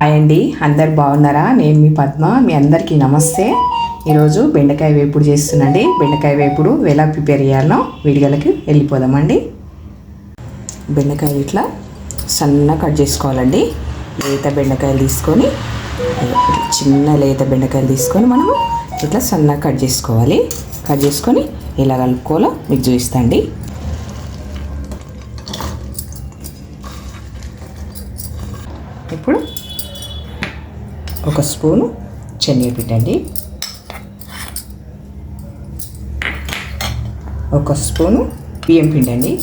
Hi అండి, అందరు బాగున్నారా? నేను మీ పద్మ. మీ అందరికీ నమస్తే. ఈరోజు బెండకాయ వేపుడు చేస్తున్నాండి. బెండకాయ వేపుడు ఎలా ప్రిపేర్ చేయాలో వీడియోలకి వెళ్ళిపోదామండి. బెండకాయ ఇట్లా సన్నగా కట్ చేసుకోవాలండి. లేత బెండకాయలు తీసుకొని, చిన్న లేత బెండకాయలు తీసుకొని మనము ఇట్లా సన్నగా కట్ చేసుకోవాలి. కట్ చేసుకొని ఇలా కలుపుకోవాలో మీకు చూపిస్తాండి. ఇప్పుడు ఒక స్పూను శనగపిండి అండి, ఒక స్పూను బియ్యం పిండి అండి,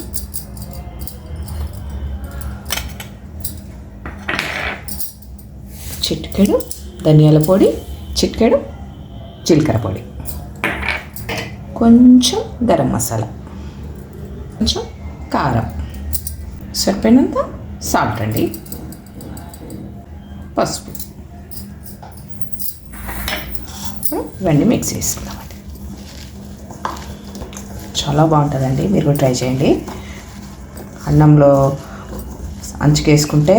చిటికెడు ధనియాల పొడి, చిటికెడు జీలకర్ర పొడి, కొంచెం గరం మసాలా, కొంచెం కారం, సరిపోయినంత సాల్ట్ అండి, పసుపు. ఇవన్నీ మిక్స్ చేసుకుందామండి. చాలా బాగుంటుందండి, మీరు కూడా ట్రై చేయండి. అన్నంలో అంచుకేసుకుంటే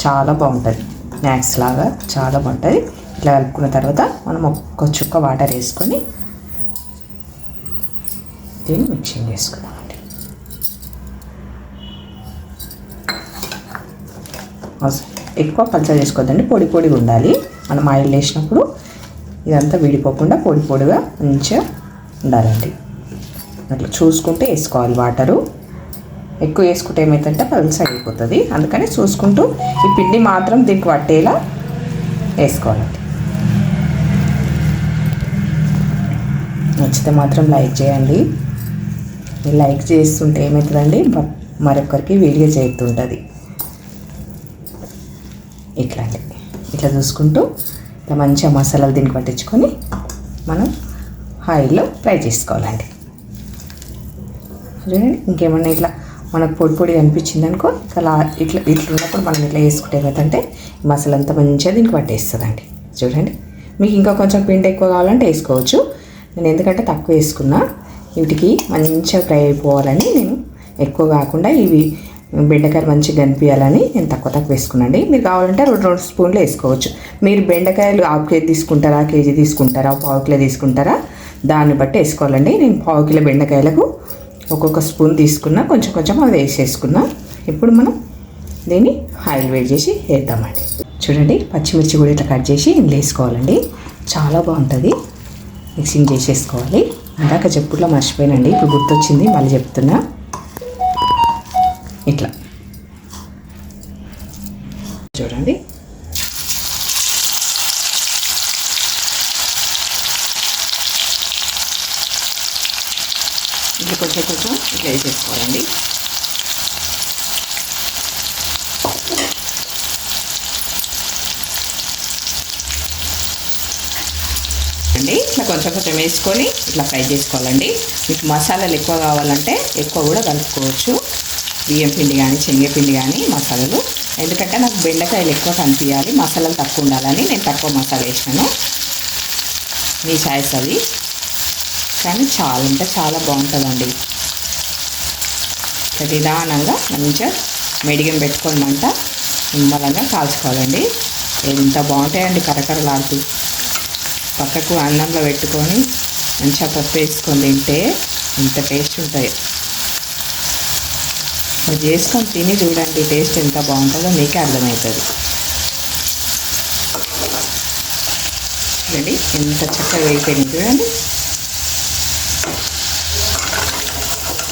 చాలా బాగుంటుంది, స్నాక్స్ లాగా చాలా బాగుంటుంది. ఇట్లా కలుపుకున్న తర్వాత మనం ఒక్క చుక్క వాటర్ వేసుకొని దీన్ని మిక్సింగ్ చేసుకుందామండి. ఎక్కువ పల్చగా చేసుకోవద్దండి, పొడి పొడిగా ఉండాలి. మనం ఆయిల్ వేసినప్పుడు ఇదంతా విడిపోకుండా పొడి పొడిగా మంచిగా ఉండాలండి. అట్లా చూసుకుంటే వేసుకోవాలి. వాటరు ఎక్కువ వేసుకుంటే ఏమవుతుందంటే పల్చగా అయిపోతుంది. అందుకని చూసుకుంటూ ఈ పిండి మాత్రం దీనికి పట్టేలా వేసుకోవాలండి. నచ్చితే మాత్రం లైక్ చేయండి. లైక్ చేస్తుంటే ఏమవుతుందండి, మరొకరికి వీడియో చేస్తుంటుంది. ఇట్లా అండి, ఇట్లా చూసుకుంటూ ఇట్లా మంచిగా మసాలాలు దీనికి పట్టించుకొని మనం ఆయిల్లో ఫ్రై చేసుకోవాలండి. చూడండి, ఇంకేమన్నా ఇట్లా మనకు పొడి పొడి అనిపించింది అనుకో, ఇట్లా ఇట్లా ఇట్లా ఉన్నప్పుడు మనం ఇట్లా వేసుకుంటే ఏమైందంటే మసాలా అంతా మంచిగా దీనికి పట్టేస్తుందండి. చూడండి, మీకు ఇంకా కొంచెం పిండి ఎక్కువ కావాలంటే వేసుకోవచ్చు. నేను ఎందుకంటే తక్కువ వేసుకున్నా, వీటికి మంచిగా ఫ్రై అయిపోవాలని నేను ఎక్కువ కాకుండా ఇవి బెండకాయలు మంచిగా కనిపించాలని నేను తక్కువ వేసుకున్నాండి. మీరు కావాలంటే రెండు స్పూన్లు వేసుకోవచ్చు. మీరు బెండకాయలు హాఫ్ కేజీ తీసుకుంటారా, కేజీ తీసుకుంటారా, పావు కిలో తీసుకుంటారా, దాన్ని బట్టి వేసుకోవాలండి. నేను పావు కిలో బెండకాయలకు ఒక్కొక్క స్పూన్ తీసుకున్నా, కొంచెం కొంచెం అది వేసేసుకున్నా. ఇప్పుడు మనం దీన్ని ఆయిల్ వేడి చేసి వేద్దామండి. చూడండి, పచ్చిమిర్చి కూడా ఇట్లా కట్ చేసి ఇందులో వేసుకోవాలండి. చాలా బాగుంటుంది. మిక్సింగ్ చేసేసుకోవాలి. ఇందాక చెప్పుట్లో మర్చిపోయానండి, ఇప్పుడు గుర్తొచ్చింది, మళ్ళీ చెప్తున్నా. ఇట్లా చూడండి, ఇట్లా కొంచెం కొంచెం ఇట్లా వేసేసుకోవాలండి. అండి ఇట్లా కొంచెం కొంచెం వేసుకొని ఇట్లా ఫ్రై చేసుకోవాలండి. మీకు మసాలాలు ఎక్కువ కావాలంటే ఎక్కువ కూడా కలుపుకోవచ్చు. బియ్యం పిండి కానీ శనగపిండి కానీ మసాలాలు, ఎందుకంటే నాకు బెండకాయలు ఎక్కువ కనిపించాలి, మసాలాలు తక్కువ ఉండాలని నేను తక్కువ మసాలా వేసినాను. మీ చాయిస్ అది, కానీ చాలా అంటే చాలా బాగుంటుందండి. నిదానంగా మంచిగా మెడిగం పెట్టుకొని మంట నిమ్మలంగా కాల్చుకోవాలండి. ఎంత బాగుంటాయండి, కరకరలాడుతూ. పక్కకు అన్నంలో పెట్టుకొని మంచిగా పప్పు వేసుకొని తింటే ఎంత టేస్ట్ ఉంటాయి. అది చేసుకొని తిని చూడండి, టేస్ట్ ఎంత బాగుంటుందో మీకే అర్థమవుతుంది. చూడండి ఎంత చక్కగా వేగిపోయింది. చూడండి,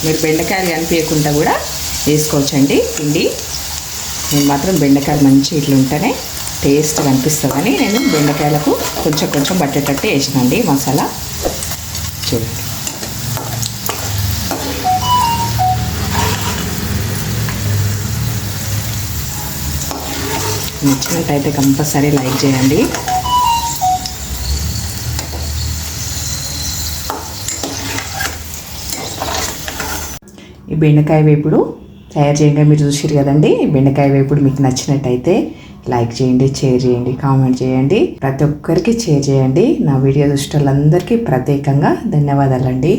మీరు బెండకాయలు కనిపించకుండా కూడా వేసుకోవచ్చండి పిండి. నేను మాత్రం బెండకాయలు మంచి ఇట్లా ఉంటేనే టేస్ట్ కనిపిస్తుందని నేను బెండకాయలకు కొంచెం కొంచెం పట్టేటట్టు వేసినండి మసాలా. చూడండి, నచ్చినట్టయితే కంపల్సరీ లైక్ చేయండి. ఈ బెండకాయ వేపుడు తయారు చేయండి. మీరు చూసారు కదండి, బెండకాయ వేపుడు మీకు నచ్చినట్టయితే లైక్ చేయండి, షేర్ చేయండి, కామెంట్ చేయండి, ప్రతి ఒక్కరికి షేర్ చేయండి. నా వీడియో చూసేటోళ్ళందరికీ ప్రత్యేకంగా ధన్యవాదాలండి.